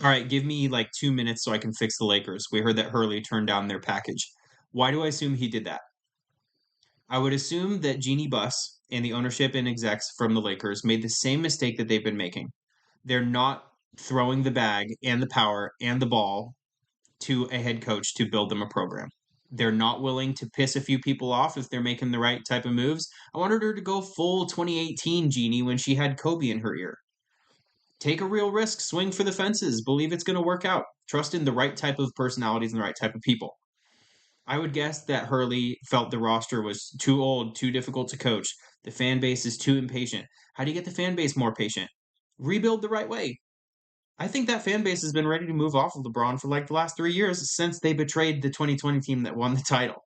All right, give me like 2 minutes so I can fix the Lakers. We heard that Hurley turned down their package. Why do I assume he did that? I would assume that Jeannie Buss and the ownership and execs from the Lakers made the same mistake that they've been making. They're not throwing the bag and the power and the ball to a head coach to build them a program. They're not willing to piss a few people off if they're making the right type of moves. I wanted her to go full 2018 Jeannie when she had Kobe in her ear. Take a real risk, swing for the fences, believe it's going to work out. Trust in the right type of personalities and the right type of people. I would guess that Hurley felt the roster was too old, too difficult to coach. The fan base is too impatient. How do you get the fan base more patient? Rebuild the right way. I think that fan base has been ready to move off of LeBron for like the last 3 years since they betrayed the 2020 team that won the title.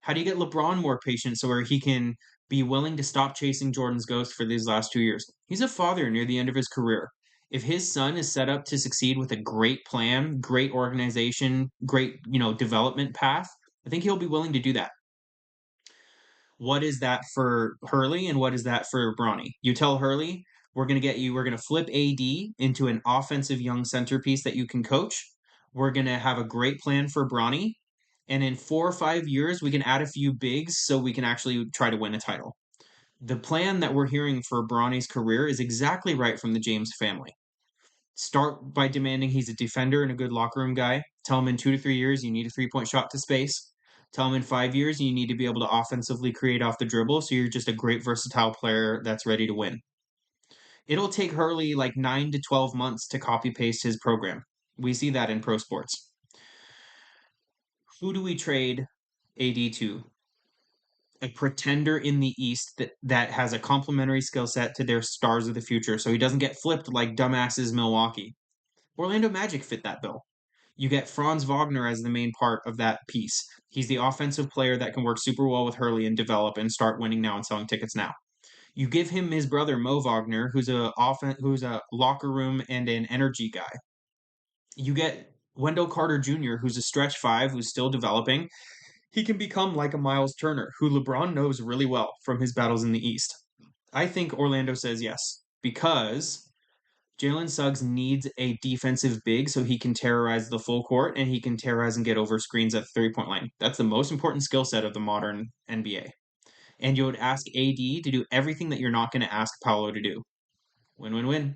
How do you get LeBron more patient so where he can be willing to stop chasing Jordan's ghost for these last 2 years? He's a father near the end of his career. If his son is set up to succeed with a great plan, great organization, great, development path, I think he'll be willing to do that. What is that for Hurley and what is that for Bronny? You tell Hurley, we're going to flip AD into an offensive young centerpiece that you can coach. We're going to have a great plan for Bronny. And in 4 or 5 years, we can add a few bigs so we can actually try to win a title. The plan that we're hearing for Bronny's career is exactly right from the James family. Start by demanding he's a defender and a good locker room guy. Tell him in 2 to 3 years you need a 3 point shot to space. Tell him in 5 years you need to be able to offensively create off the dribble so you're just a great versatile player that's ready to win. It'll take Hurley like 9 to 12 months to copy paste his program. We see that in pro sports. Who do we trade AD to? A pretender in the East that has a complementary skill set to their stars of the future so he doesn't get flipped like dumbasses Milwaukee. Orlando Magic fit that bill. You get Franz Wagner as the main part of that piece. He's the offensive player that can work super well with Hurley and develop and start winning now and selling tickets now. You give him his brother Mo Wagner, who's a locker room and an energy guy. You get Wendell Carter Jr., who's a stretch five, who's still developing. He can become like a Miles Turner, who LeBron knows really well from his battles in the East. I think Orlando says yes because Jalen Suggs needs a defensive big so he can terrorize the full court and he can terrorize and get over screens at the 3 point line. That's the most important skill set of the modern NBA. And you would ask AD to do everything that you're not going to ask Paolo to do. Win win win.